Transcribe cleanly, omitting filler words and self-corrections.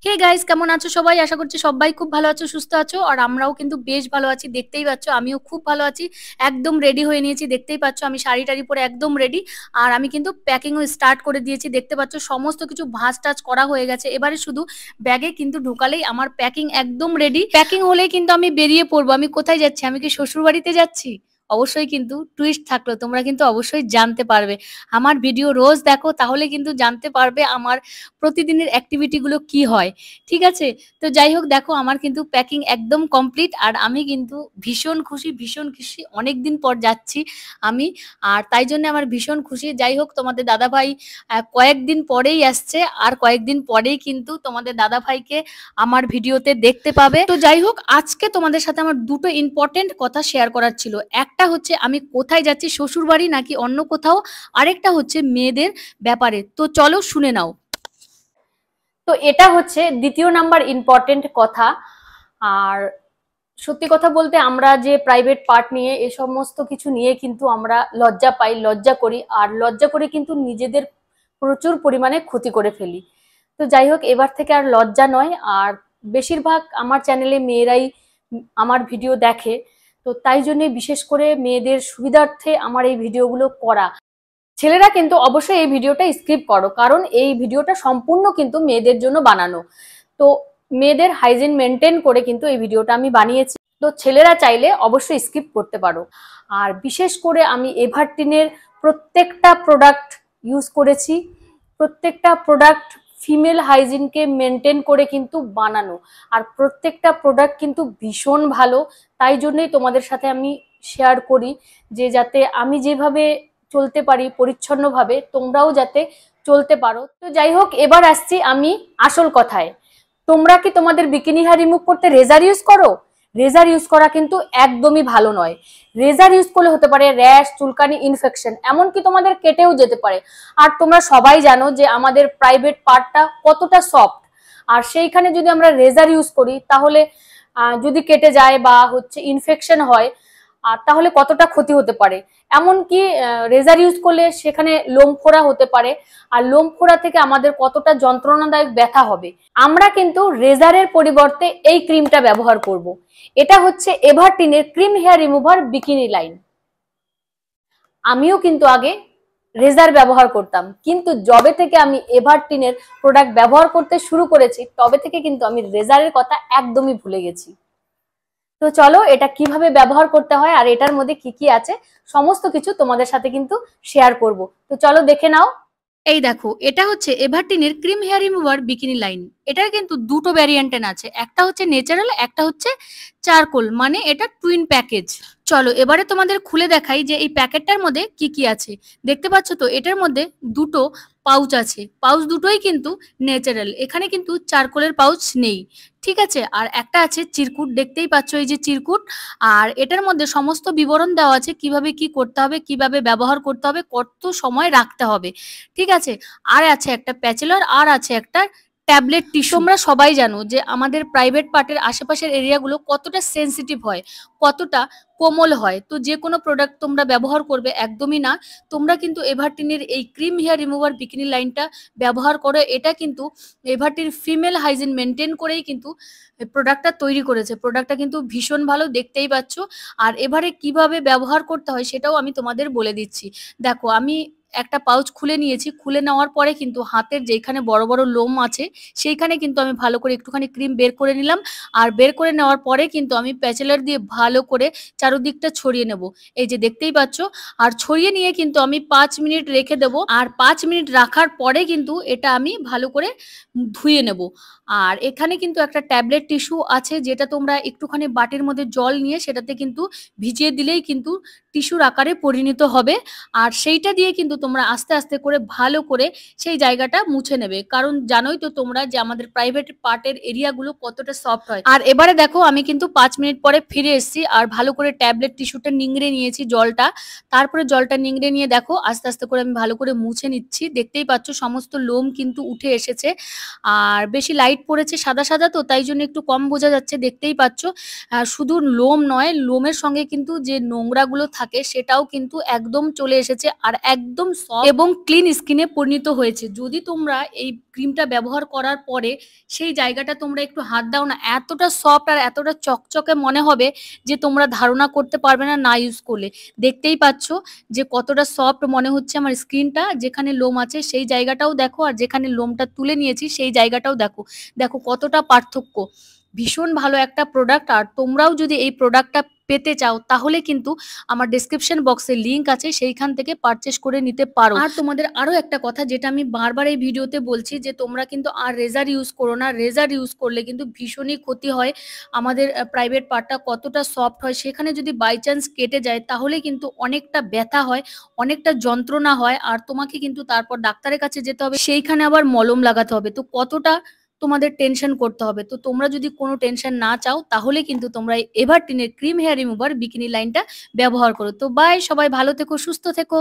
Hey guys, কেমন আছো সবাই? আশা করছি সবাই খুব ভালো আছো, সুস্থ আছো। আর আমরাও কিন্তু বেশ ভালো আছি, দেখতেই পাচ্ছ। আমিও খুব ভালো আছি। একদম রেডি হয়ে নিয়েছি, দেখতেই পাচ্ছ। আমি শাড়ি টাড়ি পরে একদম রেডি। আর আমি কিন্তু প্যাকিংও স্টার্ট করে দিয়েছি, দেখতে পাচ্ছ। সমস্ত কিছু ভাঁজ টাজ করা হয়ে গেছে। এবারে শুধু ব্যাগে কিন্তু ঢোকালেই আমার প্যাকিং একদম রেডি। প্যাকিং হলেই কিন্তু আমি বেরিয়ে পড়বো। আমি কোথায় যাচ্ছি? আমি কি শ্বশুর বাড়িতে যাচ্ছি? অবশ্যই কিন্তু টুইস্ট থাকলো, তোমরা কিন্তু অবশ্যই জানতে পারবে। আমার ভিডিও রোজ দেখো, তাহলে কিন্তু জানতে পারবে আমার প্রতিদিনের অ্যাক্টিভিটি গুলো কি হয়। ঠিক আছে? তো যাই হোক, দেখো আমার কিন্তু প্যাকিং একদম কমপ্লিট। আর আমি কিন্তু ভীষণ খুশি, ভীষণ খুশি। অনেকদিন পর যাচ্ছি আমি। আর তাই জন্য আমার ভীষণ খুশি। যাই হোক, তোমাদের দাদাভাই কয়েকদিন পরেই আসছে। আর কয়েকদিন পরেই কিন্তু তোমাদের দাদাভাইকে আমার ভিডিওতে দেখতে পাবে। তো যাই হোক, আজকে তোমাদের সাথে আমার দুটো ইম্পর্টেন্ট কথা শেয়ার করার ছিল। একটা হচ্ছে আমি কোথায় যাচ্ছি, শ্বশুর বাড়ি নাকি অন্য কোথাও। আরেকটা হচ্ছে মেয়েদের ব্যাপারে। তো চলো শুনে নাও। তো এটা হচ্ছে দ্বিতীয় নাম্বার ইম্পর্টেন্ট কথা। আর সত্যি কথা বলতে, আমরা যে প্রাইভেট পার্ট নিয়ে এ সমস্ত কিছু নিয়ে কিন্তু আমরা লজ্জা পাই, লজ্জা করি। আর লজ্জা করে কিন্তু নিজেদের প্রচুর পরিমাণে ক্ষতি করে ফেলি। তো যাই হোক, এবার থেকে আর লজ্জা নয়। আর বেশিরভাগ আমার চ্যানেলে মেয়েরাই আমার ভিডিও দেখে। তো তাই জন্য বিশেষ করে মেয়েদের সুবিধার্থে আমার এই ভিডিওগুলো করা। ছেলেরা কিন্তু অবশ্যই এই ভিডিওটা স্কিপ করো, কারণ এই ভিডিওটা সম্পূর্ণ কিন্তু মেয়েদের জন্য বানানো। তো মেয়েদের হাইজিন মেনটেন করে কিন্তু এই ভিডিওটা আমি বানিয়েছি। তো ছেলেরা চাইলে অবশ্যই স্কিপ করতে পারো। আর বিশেষ করে আমি এভারটিনের প্রত্যেকটা প্রোডাক্ট ইউজ করেছি। প্রত্যেকটা প্রোডাক্ট ফিমেল হাইজিনকে মেনটেন করে কিন্তু বানানো। আর প্রত্যেকটা প্রোডাক্ট কিন্তু ভীষণ ভালো। তাই জন্যই তোমাদের সাথে আমি শেয়ার করি, যে যাতে আমি যেভাবে চলতে পারি পরিচ্ছন্নভাবে, তোমরাও যাতে চলতে পারো। তো যাই হোক, এবার আসছি আমি আসল কথায়। তোমরা কি তোমাদের বিকিনি হেয়ার রিমুভ করতে রেজার ইউজ করো? রেজার ইউজ করা কিন্তু একদমই ভালো নয়। রেজার ইউজ করলে হতে পারে র্যাশ, চুলকানি, ইনফেকশন, এমনকি তোমাদের কেটেও যেতে পারে। আর তোমরা সবাই জানো যে আমাদের প্রাইভেট পার্টটা কতটা সফট। আর সেইখানে যদি আমরা রেজার ইউজ করি, তাহলে যদি কেটে যায় বা হচ্ছে ইনফেকশন হয়, আর তাহলে কতটা ক্ষতি হতে পারে। এমনকি রেজার ইউজ করলে সেখানে লোম ফোড়া হতে পারে। আর লোম ফোড়া থেকে আমাদের কতটা যন্ত্রণাদায়ক ব্যথা হবে। আমরা কিন্তু রেজারের পরিবর্তে এই ক্রিমটা ব্যবহার করব। এটা হচ্ছে এভারটিনের cream hair remover bikini line. আমিও কিন্তু আগে রেজার ব্যবহার করতাম, কিন্তু যবে থেকে আমি এভারটিনের প্রোডাক্ট ব্যবহার করতে শুরু করেছি, তবে থেকে কিন্তু আমি রেজারের কথা একদমই ভুলে গেছি। তো চলো, এটা কিভাবে ব্যবহার করতে হয় আর এটার মধ্যে কি কি আছে সমস্ত কিছু তোমাদের সাথে কিন্তু শেয়ার করব। তো চলো দেখে নাও। এই দেখো, এটা হচ্ছে এভারটিনের cream hair remover bikini line. এটার কিন্তু দুটো ভ্যারিয়েন্টেন আছে, একটা হচ্ছে ন্যাচারাল, একটা হচ্ছে চারকোল, মানে এটা টুইন প্যাকেজ। চলো এবারে তোমাদের খুলে দেখাই যে এই প্যাকেটটার মধ্যে কি কি আছে। দেখতে পাচ্ছ তো, এটার মধ্যে দুটো পাউচ আছে। পাউচ দুটোই কিন্তু ন্যাচারাল, এখানে কিন্তু চারকোলের পাউচ নেই। ঠিক আছে? আর একটা আছে চিরকুট, দেখতেই পাচ্ছ এই যে চিরকুট। আর এটার মধ্যে সমস্ত বিবরণ দেওয়া আছে, কিভাবে কি করতে হবে, কিভাবে ব্যবহার করতে হবে, কত সময় রাখতে হবে। ঠিক আছে? আর আছে একটা প্যাচেলার, আর আছে একটা ট্যাবলেট টিস্যু। তোমরা সবাই জানো যে আমাদের প্রাইভেট পার্টের আশেপাশের এরিয়াগুলো কতটা সেনসিটিভ হয়, কতটা কোমল হয়। তো যে কোনো প্রোডাক্ট তোমরা ব্যবহার করবে একদমই না। তোমরা কিন্তু এভারটিনের এই ক্রিম হেয়ার রিমুভার বিকিনি লাইনটা ব্যবহার করো। এটা কিন্তু এভারটিন ফিমেল হাইজিন মেনটেন করেই কিন্তু প্রোডাক্টটা তৈরি করেছে। প্রোডাক্টটা কিন্তু ভীষণ ভালো, দেখতেই পাচ্ছ। আর এবারে কিভাবে ব্যবহার করতে হয় সেটাও আমি তোমাদের বলে দিচ্ছি। দেখো, আমি একটা পাউচ খুলে নিয়েছি। খুলে নেওয়ার পরে কিন্তু হাতের যেখানে বড় বড় লোম আছে, সেইখানে কিন্তু আমি ভালো করে একটুখানি ক্রিম বের করে নিলাম। আর বের করে নেওয়ার পরে কিন্তু আমি প্যাচেলার দিয়ে ভালো করে চারদিকটা ছড়িয়ে নেব। এই যে দেখতেই পাচ্ছ। আর ছড়িয়ে নিয়ে কিন্তু আমি 5 মিনিট রেখে দেবো। আর 5 মিনিট রাখার পরে কিন্তু এটা আমি ভালো করে ধুয়ে নেব। আর এখানে কিন্তু একটা ট্যাবলেট টিস্যু আছে, যেটা তোমরা একটুখানি বাটির মধ্যে জল নিয়ে সেটাতে কিন্তু ভিজিয়ে দিলেই কিন্তু টিস্যুর আকারে পরিণত হবে। আর সেইটা দিয়ে কিন্তু তোমরা আস্তে আস্তে করে ভালো করে সেই জায়গাটা মুছে নেবে, কারণ জানোই তো তোমরা যে আমাদের প্রাইভেট পার্টের এরিয়াগুলো কতটা সফট হয়। আর এবারে দেখো, আমি কিন্তু 5 মিনিট পরে ফিরে এসেছি। আর ভালো করে ট্যাবলেট টিস্যুটা নিংড়ে নিয়েছি জলটা। তারপরে জলটা নিংড়ে নিয়ে দেখো আস্তে আস্তে করে আমি ভালো করে মুছে নিচ্ছি। দেখতেই পাচ্ছ সমস্ত লোম কিন্তু উঠে এসেছে। আর বেশি লাইট পড়েছে, সাদা সাদা, তো তাই জন্য একটু কম বোঝা যাচ্ছে, দেখতেই পাচ্ছ। শুধু লোম নয়, লোমের সঙ্গে কিন্তু যে নোংরাগুলো থাকে সেটাও কিন্তু একদম চলে এসেছে। আর একদম সফট এবং ক্লিন স্কিনে পরিণত হয়েছে। যদি তোমরা এই ক্রিমটা ব্যবহার করার পরে সেই জায়গাটা তোমরা একটু হাত দাও না, এতটা সফট আর এতটা চকচকে মনে হবে যে তোমরা ধারণা করতে পারবে না, না ইউজ করলে। দেখতেই পাচ্ছ যে কতটা সফট মনে হচ্ছে আমার স্কিনটা। যেখানে লোম আছে সেই জায়গাটাও দেখো, আর যেখানে লোমটা তুলে নিয়েছি সেই জায়গাটাও দেখো। দেখো কতটা পার্থক্য। ভীষণ ভালো একটা প্রোডাক্ট। আর তোমরাও যদি এই প্রোডাক্টটা পেতে চাও তাহলে কিন্তু আমার ডেসক্রিপশন বক্সে লিংক আছে, সেইখান থেকে পারচেস করে নিতে পারো। আর তোমাদের আরো একটা কথা যেটা আমি বারবার এই ভিডিওতে বলছি, যে তোমরা কিন্তু আর রেজার ইউজ করো না। রেজার ইউজ করলে কিন্তু ভীষণই ক্ষতি হয়। আমাদের প্রাইভেট পার্টটা কতটা সফট হয়, সেখানে যদি বাই চান্স কেটে যায় তাহলে কিন্তু অনেকটা ব্যথা হয়, অনেকটা যন্ত্রণা হয়, আর তোমাকে কিন্তু তারপর ডাক্তারের কাছে যেতে হবে, সেইখানে আবার মলম লাগাতে হবে। তো কতটা তোমাদের টেনশন করতে হবে। তো তোমরা যদি কোনো টেনশন না চাও তাহলে কিন্তু তোমরা এভারটিনের ক্রিম হেয়ার রিমুভার বিকিনি লাইনটা ব্যবহার করো। তো বাই, সবাই ভালো থেকো, সুস্থ থেকো।